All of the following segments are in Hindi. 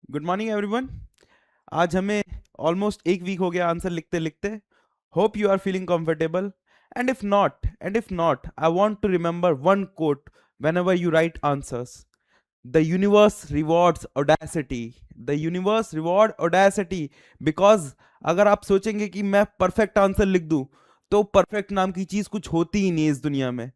Good morning everyone. आज हमें ऑलमोस्ट एक वीक हो गया आंसर लिखते लिखते। Hope you are feeling comfortable, and if not I want to remember one quote whenever you write answers. The universe rewards audacity. The universe reward audacity because अगर आप सोचेंगे कि मैं परफेक्ट आंसर लिख दूं, तो परफेक्ट नाम की चीज कुछ होती ही नहीं इस दुनिया में।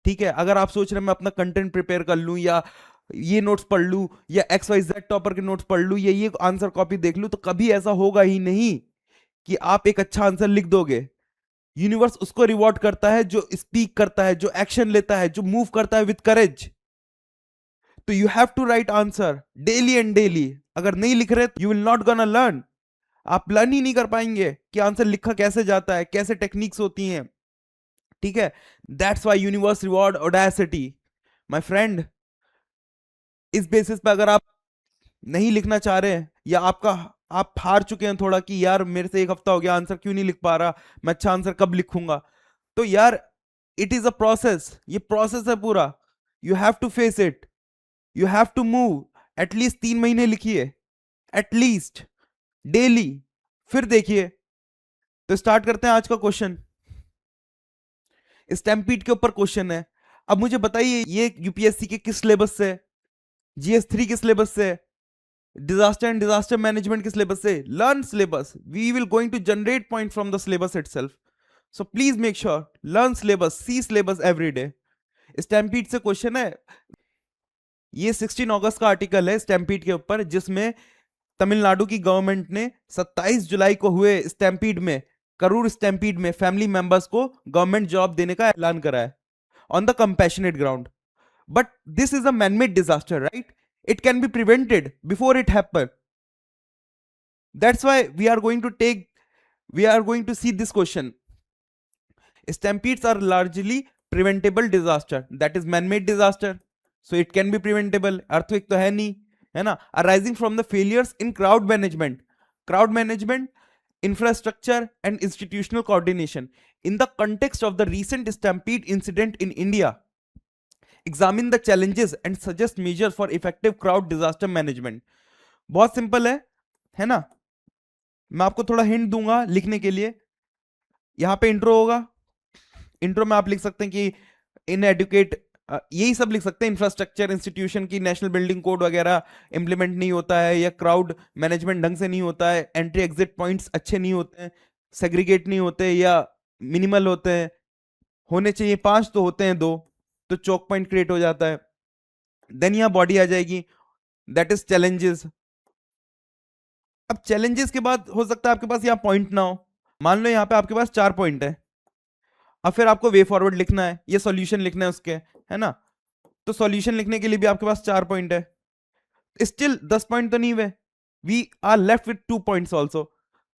ठीक है, अगर आप सोच रहे हैं मैं अपना कंटेंट प्रिपेयर कर लूं, या ये नोट्स पढ़ लूं, या एक्स वाई जेड टॉपर के नोट्स पढ़ लूं, या ये आंसर कॉपी देख लूं, तो कभी ऐसा होगा ही नहीं कि आप एक अच्छा आंसर लिख दोगे। यूनिवर्स उसको रिवॉर्ड करता है जो स्पीक करता है, जो एक्शन लेता है, जो मूव करता है विद करेज। तो you have to write answer daily and daily. अगर नहीं लिख रहे तो you will not gonna learn. आप लर्न ही नहीं कर पाएंगे कि आंसर लिखा कैसे जाता है, कैसे टेक्निक्स होती हैं। ठीक है, that's why universe reward audacity my friend. इस बेसिस पे अगर आप नहीं लिखना चाह रहे हैं, या आप हार चुके हैं थोड़ा कि यार मेरे से एक हफ्ता हो गया आंसर क्यों नहीं लिख पा रहा, मैं अच्छा आंसर कब लिखूंगा, तो यार इट इज अ प्रोसेस। ये प्रोसेस है पूरा। You have to face it, you have to move. At least 3 महीने लिखिए, एटलीस्ट डेली, फिर देखिए। तो स्टार्ट करते हैं आज का क्वेश्चन। स्टैम्पीड के ऊपर क्वेश्चन है। अब मुझे बताइए, ये यूपीएससी के किस सिलेबस से, जीएस 3 के सिलेबस से, डिजास्टर एंड डिजास्टर मैनेजमेंट के सिलेबस से? Learn syllabus, we will going to generate point from the syllabus itself. So please make sure learn syllabus, see syllabus every day. Stampede से क्वेश्चन है। ये 16 अगस्त का आर्टिकल है स्टैम्पीड के ऊपर, जिसमें तमिलनाडु की गवर्नमेंट ने 27 जुलाई को हुए स्टैम्पीड में, करूर स्टैम्पीड में फैमिली मेंबर्स को गवर्नमेंट जॉब देने का ऐलान करा है on the compassionate ground. But this is a manmade disaster, right? It can be prevented before it happen. That's why we are going to see this question. Stampedes are largely preventable disaster, that is man-made disaster. So it can be preventable. Earthquake तो है नहीं, है ना? Arising from the failures in crowd management, infrastructure and institutional coordination. In the context of the recent stampede incident in India, examine the challenges and suggest measures for effective crowd disaster management. बहुत सिंपल है ना? मैं आपको थोड़ा हिंट दूंगा लिखने के लिए। यहाँ पे इंट्रो होगा। इंट्रो में आप लिख सकते हैं कि इन एडुकेट, यही सब लिख सकते हैं। इंफ्रास्ट्रक्चर, इंस्टीट्यूशन की नेशनल बिल्डिंग कोड वगैरह इंप्लीमेंट नहीं होता है, या क्राउड मैनेजमेंट ढंग से नहीं होता है, एंट्री एग्जिट पॉइंट्स अच्छे नहीं होते हैं, सेग्रीगेट नहीं होते, या मिनिमल होते हैं। होने चाहिए 5 तो होते हैं 2, तो चौक पॉइंट क्रिएट हो जाता है। देन यहाँ बॉडी आ जाएगी, दैट इज चैलेंजेस। अब चैलेंजेस के बाद हो सकता है आपके पास यहाँ पॉइंट ना हो। मान लो यहाँ पे आपके पास 4 पॉइंट है। अब फिर आपको वे फॉरवर्ड लिखना है, ये सॉल्यूशन लिखना है उसके, है ना? तो सॉल्यूशन लिखने के लिए भी आपके पास 4 पॉइंट है। स्टिल 10 पॉइंट तो नहीं हुए, we are left with 2 points also.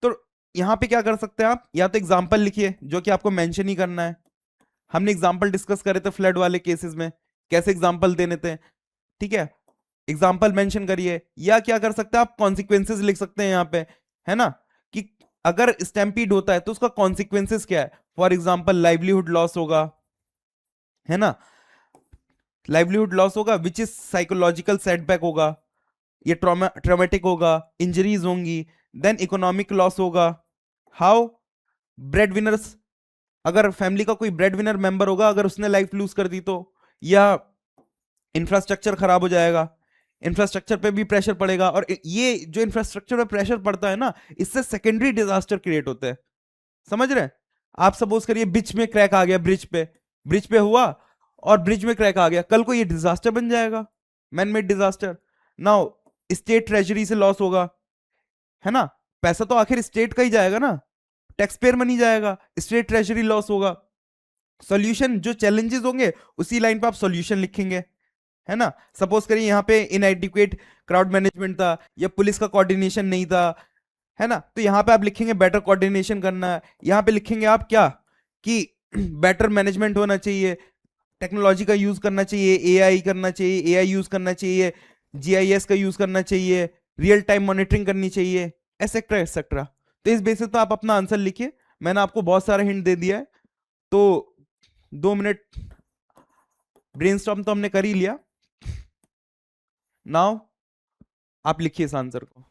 तो यहां पे क्या कर सकते हैं आप, या तो एग्जाम्पल लिखिए जो कि आपको मेंशन ही करना है। हमने एग्जाम्पल डिस्कस करे थे फ्लड वाले केसेस में, कैसे एग्जाम्पल देने थे। ठीक है, एग्जाम्पल मेंशन करिए। या क्या कर सकते हैं आप, कॉन्सिक्वेंसेज लिख सकते हैं यहाँ पे, है ना? कि अगर स्टैम्पीड होता है तो उसका कॉन्सिक्वेंसेज क्या है। फॉर एग्जाम्पल लाइवलीहुड लॉस होगा, है ना? लाइवलीहुड लॉस होगा विच इज साइकोलॉजिकल सेटबैक होगा, ये ट्रॉमेटिक होगा, इंजरीज होंगी। देन इकोनॉमिक लॉस होगा। हाउ? ब्रेड विनर्स, अगर फैमिली का कोई ब्रेड विनर मेंबर होगा, अगर उसने लाइफ लूज कर दी तो। या इंफ्रास्ट्रक्चर खराब हो जाएगा, इंफ्रास्ट्रक्चर पे भी प्रेशर पड़ेगा। और ये जो इंफ्रास्ट्रक्चर पे प्रेशर पड़ता है ना, इससे सेकेंडरी डिजास्टर क्रिएट होते हैं। समझ रहे हैं? आप सपोज करिए बीच में क्रैक आ गया, ब्रिज पे हुआ और ब्रिज में क्रैक आ गया, कल को ये डिजास्टर बन जाएगा, man made disaster. Now state treasury से लॉस होगा, है ना? पैसा तो आखिर स्टेट का ही जाएगा ना, टैक्स पेयर मनी जाएगा, स्टेट ट्रेजरी लॉस होगा। सॉल्यूशन, जो चैलेंजेस होंगे उसी लाइन पे आप सॉल्यूशन लिखेंगे, है ना? सपोज करिए यहाँ पे इनएडिक्वेट क्राउड मैनेजमेंट था, या पुलिस का कोऑर्डिनेशन नहीं था, है ना? तो यहाँ पे आप लिखेंगे बेटर कोऑर्डिनेशन करना है। यहाँ पे लिखेंगे आप क्या, कि बेटर मैनेजमेंट होना चाहिए, टेक्नोलॉजी का यूज करना चाहिए, एआई करना चाहिए, एआई यूज करना चाहिए, जीआईएस का यूज करना चाहिए, रियल टाइम मॉनिटरिंग करनी चाहिए, एसेट्रा एसेट्रा। तो इस बेसिस पे आप अपना आंसर लिखिए। मैंने आपको बहुत सारा हिंट दे दिया है, तो 2 मिनट ब्रेनस्टॉर्म तो हमने कर ही लिया। नाउ आप लिखिए इस आंसर को।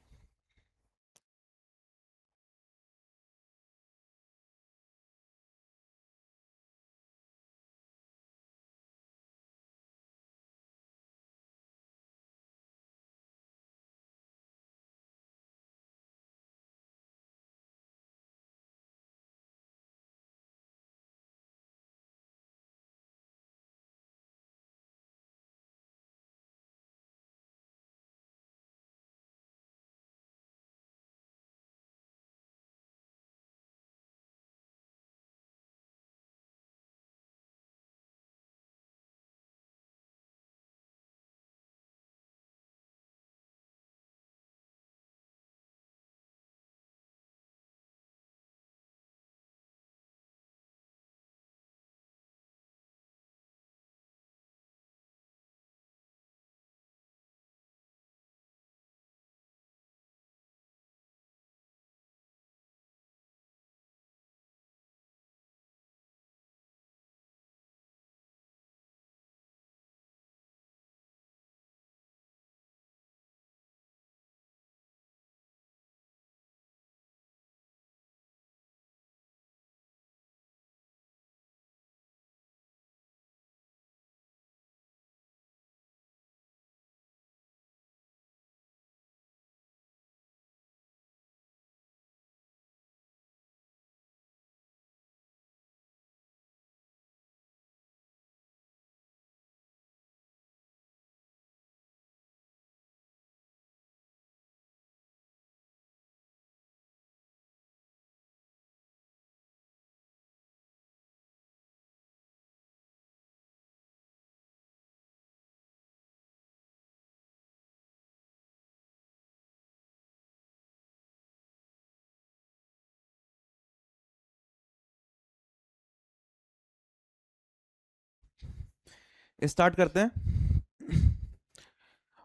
स्टार्ट करते हैं।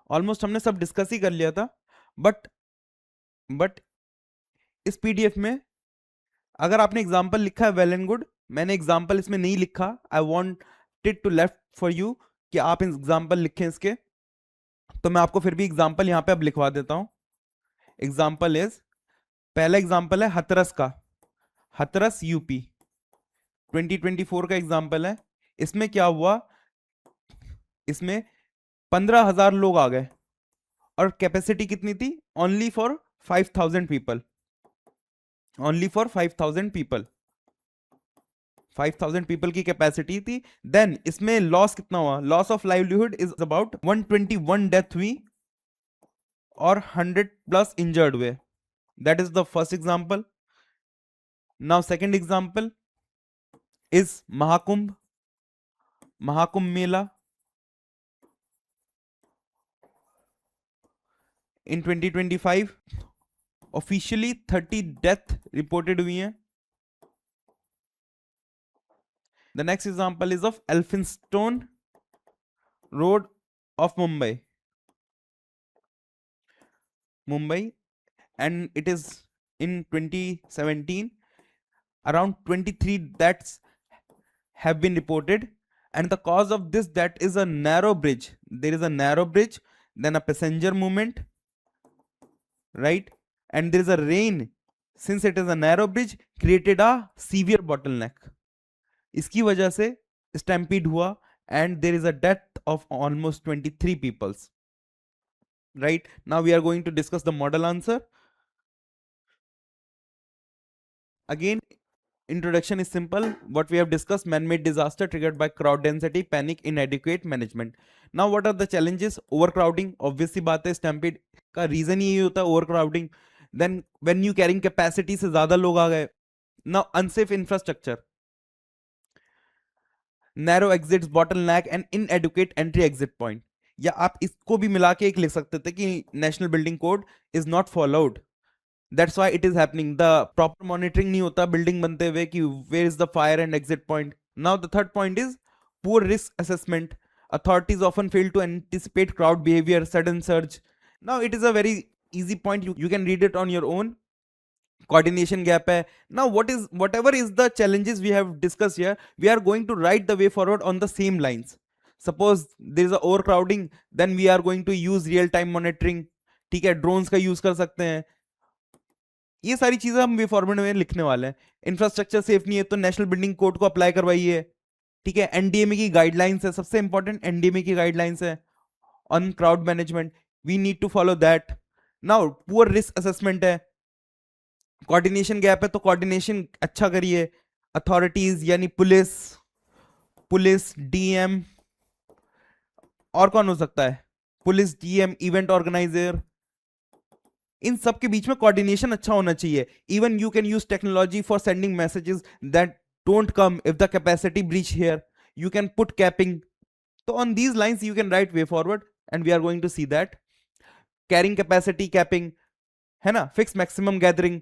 ऑलमोस्ट हमने सब डिस्कस ही कर लिया था, बट बट इस पीडीएफ में अगर आपने एग्जाम्पल लिखा है वेल एंड गुड, मैंने एग्जाम्पल इसमें नहीं लिखा, I wanted to left for you कि आप एग्जाम्पल लिखें इसके, तो मैं आपको फिर भी एग्जाम्पल यहां पे अब लिखवा देता हूं। एग्जाम्पल इज, पहला एग्जाम्पल है हथरस का, हथरस यूपी 2024 का एग्जाम्पल है। इसमें क्या हुआ, इसमें 15,000 लोग आ गए और कैपेसिटी कितनी थी, only for 5,000 people, only for 5,000 people, 5,000 people की कैपेसिटी थी। देन इसमें लॉस कितना हुआ, loss of livelihood is about 121 death हुई और 100 प्लस इंजर्ड हुए। That is the first example. Now second example is Mahakumbh, Mahakumbh Mela in 2025 officially 30 death reported हुई हैं। The next example is of Elphinstone road of Mumbai, Mumbai, and it is in 2017 around 23 deaths have been reported, and the cause of this death is a narrow bridge. There is a narrow bridge, then a passenger movement, right, and there is a rain, since it is a narrow bridge created a severe bottleneck, इसकी वजह से stampede हुआ and there is a death of almost 23 peoples, right. Now we are going to discuss the model answer. Again, introduction is simple. What we have discussed, man-made disaster triggered by crowd density, panic, inadequate management. Now what are the challenges? Overcrowding, obvious सी बात है, stampede का reason ही यही होता है, overcrowding. Then when you carrying capacity से ज्यादा लोग आ गए. Now unsafe infrastructure, narrow exits, bottleneck and inadequate entry exit point. या आप इसको भी मिला के एक लिख सकते थे कि national building code is not followed, that's why it is happening, the proper monitoring नहीं होता बिल्डिंग बनते हुए कि where is the fire and exit point. Now the third point is poor risk assessment, authorities often fail to anticipate crowd behavior, sudden surge. Now it is a very easy point, you can read it on your own. Coordination gap hai. Now whatever is the challenges we have discussed here, we are going to write the way forward on the same lines. Suppose there is a overcrowding, then we are going to use real time monitoring, ठीक है, ड्रोन्स का यूज कर सकते हैं। ये सारी चीजें हम वे फॉरवर्ड में लिखने वाले हैं। इंफ्रास्ट्रक्चर सेफ नहीं है तो नेशनल बिल्डिंग कोड को अप्लाई करवाइए। ठीक है, एनडीएमए की गाइडलाइंस है, सबसे इंपॉर्टेंट एनडीएमए की गाइडलाइंस है on crowd management, we need to follow that. Now poor risk assessment है, कोऑर्डिनेशन गैप है तो कोऑर्डिनेशन अच्छा करिए। अथॉरिटीज यानी पुलिस, डीएम, और कौन हो सकता है, पुलिस, डीएम, इवेंट ऑर्गेनाइजर, इन सब के बीच में कोऑर्डिनेशन अच्छा होना चाहिए। Even you can use technology for sending messages that don't come if the capacity breach here, you can put capping. तो on these lines you can write way forward and we are going to see that. Carrying capacity capping है ना, fix maximum gathering,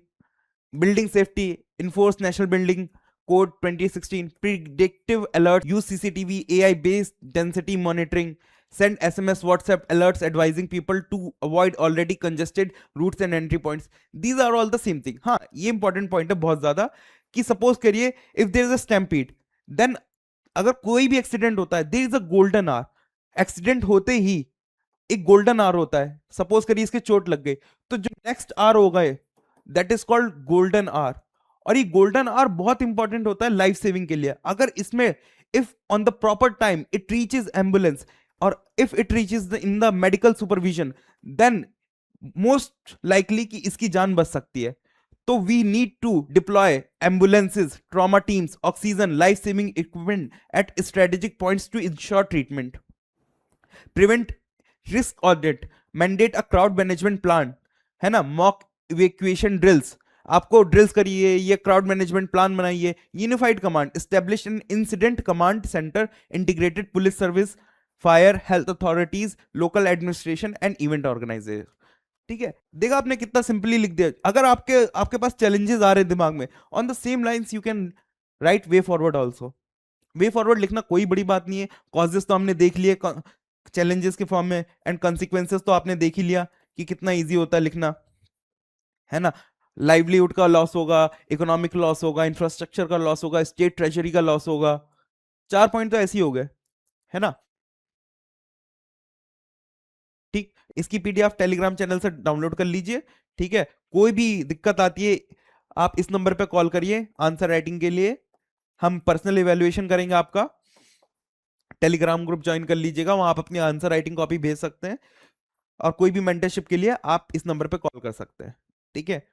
building safety, enforce national building code 2016, predictive alert, use CCTV, AI based density monitoring, send SMS, WhatsApp alerts advising people to avoid already congested routes and entry points. These are all the same thing. हाँ, ये इंपॉर्टेंट पॉइंट है बहुत ज्यादा, कि सपोज करिए if there is a stampede, then अगर कोई भी एक्सीडेंट होता है, there is a golden hour. Accident होते ही एक गोल्डन आवर होता है, सपोज करिए इसके चोट लग गई, तो जो नेक्स्ट आवर होगा that is called golden hour. और ये गोल्डन आवर बहुत इंपॉर्टेंट होता है लाइफ सेविंग के लिए। अगर इसमें if on the proper time it reaches ambulance और if it reaches in the medical supervision, then most likely कि इसकी जान बच सकती है। तो we need to deploy ambulances, trauma teams, oxygen, life saving equipment at strategic points to ensure treatment. Prevent risk audit, mandate a crowd management plan, है ना, मॉक इवैक्यूएशन ड्रिल्स, आपको ड्रिल्स करिए, ये क्राउड मैनेजमेंट प्लान बनाइए। Unified command, establish an incident command centre, integrated police service, fire, health authorities, local administration and event organiser. ठीक है, देखा आपने कितना सिंपली लिख दिया। अगर आपके पास चैलेंजेस आ रहे हैं दिमाग में, on the same lines you can write way forward also. Way forward लिखना कोई बड़ी बात नहीं है। कॉजेस तो हमने देख लिए चैलेंजेस के फॉर्म में, एंड कॉन्सिक्वेंसेस तो आपने देख ही लिया कि कितना इजी होता है लिखना, है ना। लाइवलीहुड का लॉस होगा, इकोनॉमिक लॉस होगा, इंफ्रास्ट्रक्चर का लॉस होगा, स्टेट ट्रेजरी का लॉस होगा। 4 पॉइंट तो ऐसे ही हो गए, है ना। ठीक, इसकी पीडीएफ टेलीग्राम चैनल से डाउनलोड कर लीजिए। ठीक है, कोई भी दिक्कत आती है आप इस नंबर पे कॉल करिए आंसर राइटिंग के लिए, हम पर्सनल इवैल्यूएशन करेंगे आपका। टेलीग्राम ग्रुप ज्वाइन कर लीजिएगा, वहां आप अपनी आंसर राइटिंग कॉपी भेज सकते हैं, और कोई भी मेंटरशिप के लिए आप इस नंबर पे कॉल कर सकते हैं। ठीक है।